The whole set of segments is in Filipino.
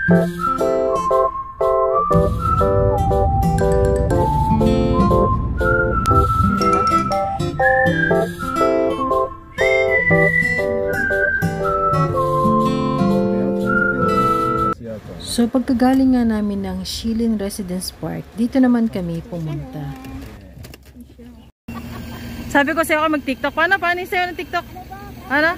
So pagkagaling nga namin ng Shilin Residence Park, dito naman kami pumunta. Sabi ko sa'yo ako mag-TikTok. Paano yung sa'yo ng TikTok? Ano?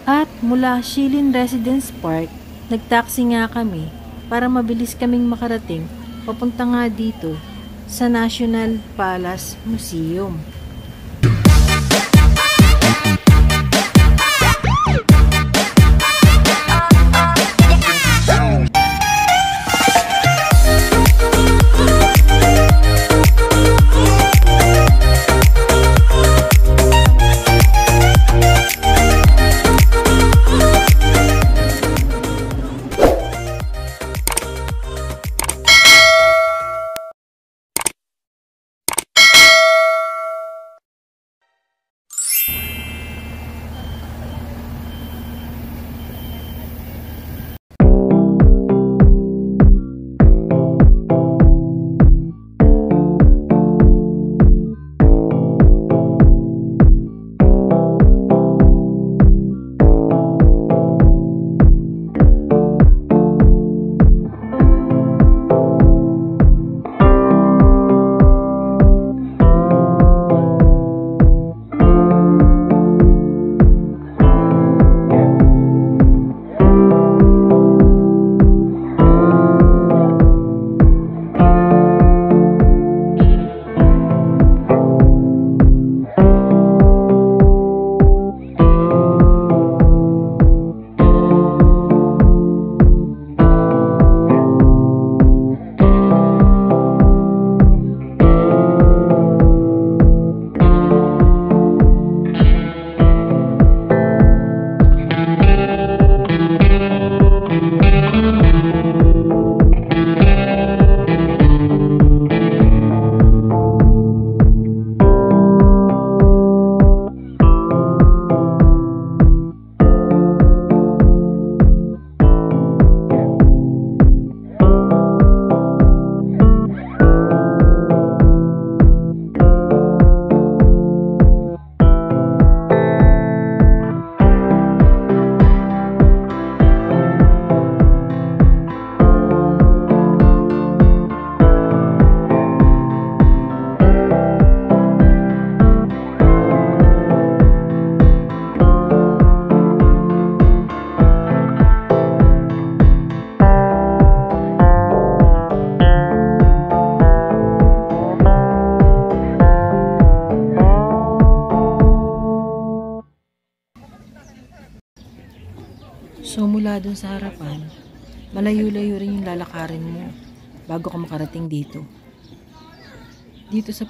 At mula Shilin Residence Park, nagtaxi nga kami para mabilis kaming makarating papunta nga dito sa National Palace Museum. So mula dun sa harapan, malayo-layo rin yung lalakarin mo bago ka makarating dito. Dito sa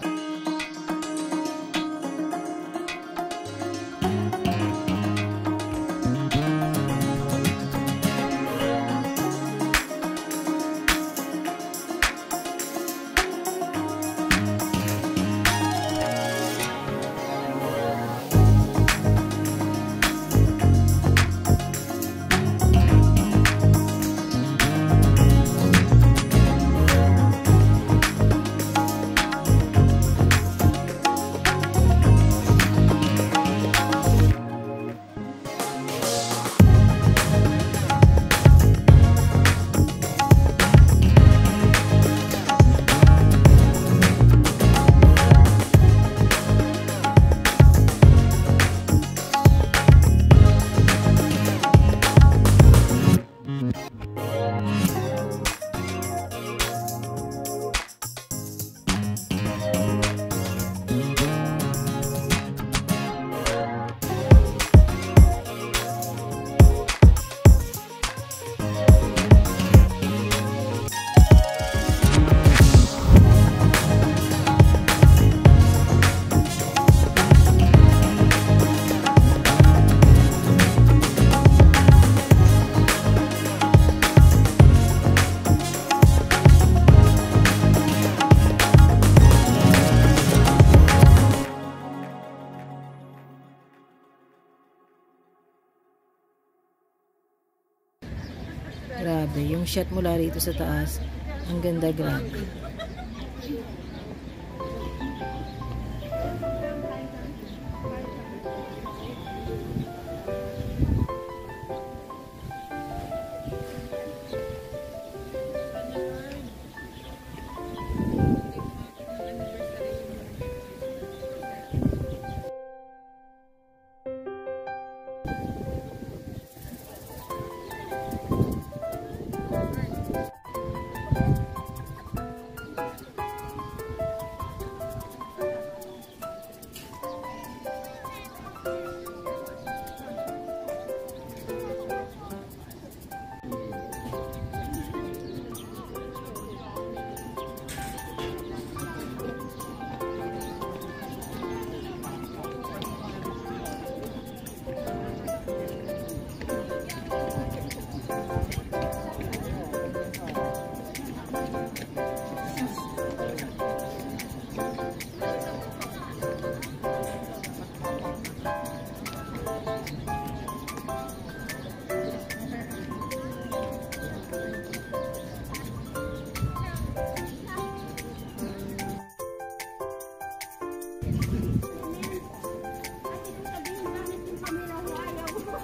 Grabe, yung shot mula rito sa taas, ang ganda, grabe.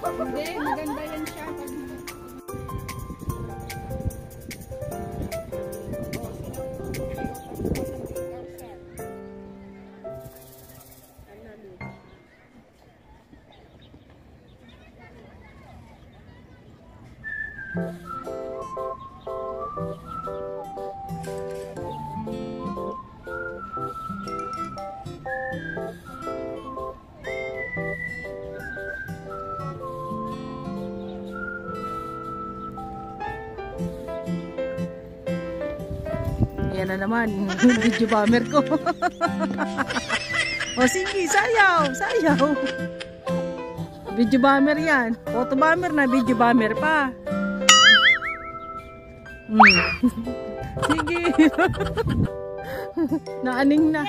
Hindi, maganda yan siya. Yan na naman, video bomber ko. O sige, sayaw, sayaw. Video bomber yan. Photo bomber na, video bomber pa. Sige. Naaning na.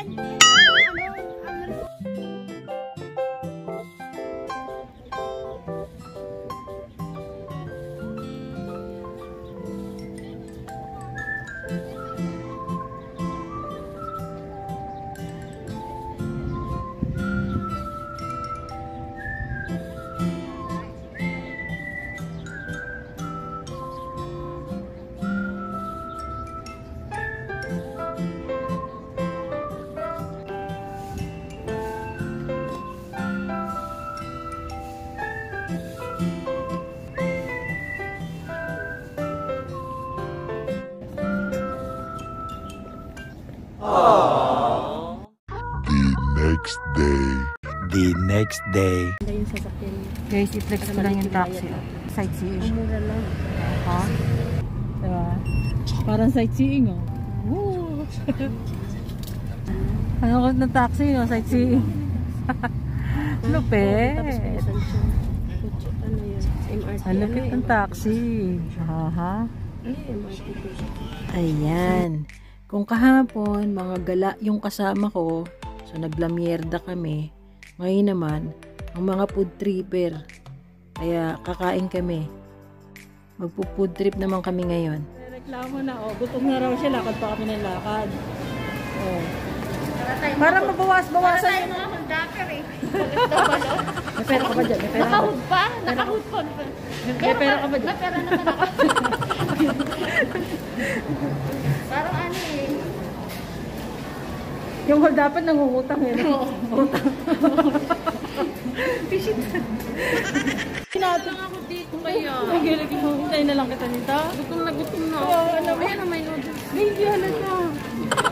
The next day. Yung sasakyan. Guys, i-flex ko lang yung taxi. Sightseeing. Mura lang. Ha? Diba? Parang sightseeing, oh. Woo! Ano ko ng taxi, no? Sightseeing. Lupit. Tapos kung saan siya. Ano yun? MRT. Ang lupit ng taxi. Haha. Ano yung MRT? Ayan. Kung kahapon, mga gala yung kasama ko, so naglamierda kami. Ngayon naman, ang mga food tripper. Kaya kakain kami. Magpo-food trip naman kami ngayon. Reklamo na, oh. Gutom na raw siya. Lakad pa kami ng lakad. Oh. Para mabawas-bawasan. Para tayo mga Hondaker eh. May pera ka ba dyan? May pera ka ba? Nakahud pa? Nakahud pa. May pera ka ba dyan? May pera naman ako. Parang ano eh. Yung hold dapat nangungutang eh. Utang. Pisit. Pinatang ako dito kaya. Nagilagay mo. Hintayin na lang kita nito. Gutom na gutom na. Oo, alam mo. Ayan na may noodles. Hindi halata.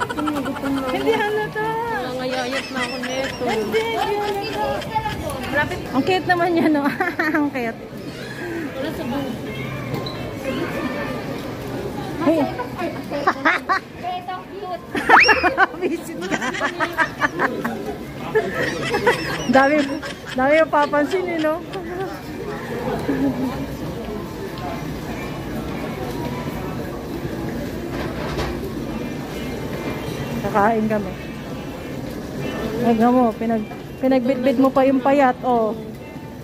Gutom na gutom na. Hindi halata. Nangayayat na ako neto. Hindi halata. Ang cute naman yan, no? Ang cute. Wala sa buhok. Hey. Kaya ito cute. Visit ka. Dami yung papansin, eh, no? Kakain kami. Tignan mo, pinagbitbit mo pa yung payat, oh.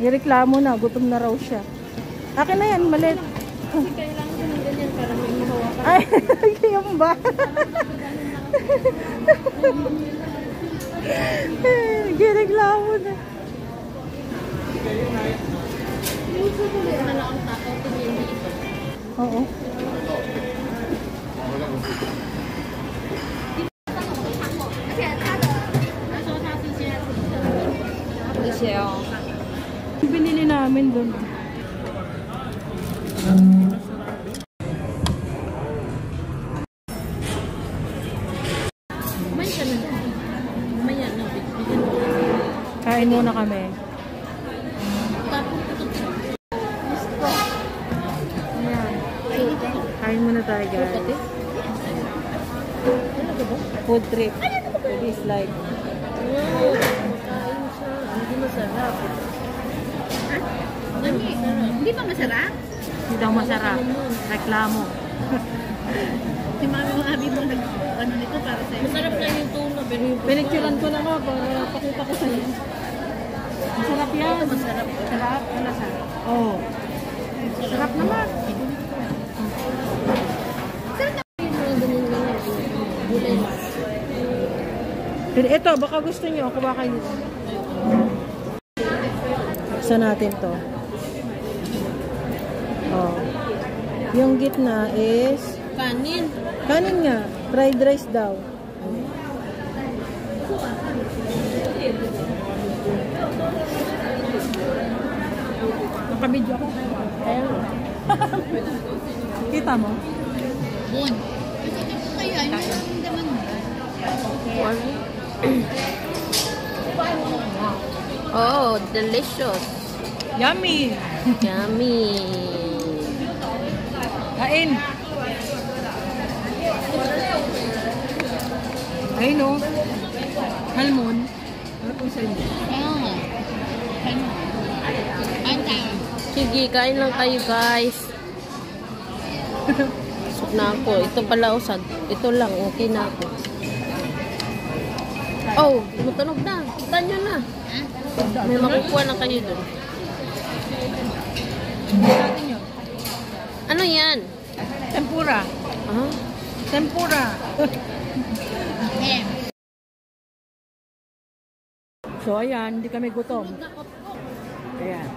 Ireklamo na, gutom na raw siya. Akin na yan, malit. Kasi kailangan ko na Ay, yung ba? Gireklamo na. Oo. Binili namin doon. May ka na dyan. May yan na. Kain muna kami. Ayan. Kain muna tayo, guys. Food trip. This life. Wow. Kain siya. Hindi masarap. Hindi ba masarap? Hindi daw masarap. Reklamo. Si mami mo abi mo nag ano nito para sa Masarap na yung tuna. Pero yung Pinicturean ko na nga para pakita ko sa'yo. Masarap yan. masarap. Sarap. Ano sarap? Oo. Sarap naman. gulay. Pero ito, baka gusto nyo. Kuha kayo nito. Buksan natin to. Oh. Yung gitna is Kanin. kanin nga. Fried rice daw. Nakabidyo ako. Kita mo? Bon. Kaya ano yung naman mo? Oh, delicious. Yummy! Yummy. Kain! Ayun o. Halmon. Ano pong salmon? Kaya nga. Ano? Anta. Sige, kain lang kayo guys. Busog na ako. Ito pala usad. Ito lang. Okay na ako. Oh, matunog na. Kita nyo na. May makukuha na kayo dun. Natin yun. Ano yan? Tempura. Ah? Tempura. So, ayan. Hindi kami gutom. Ayan.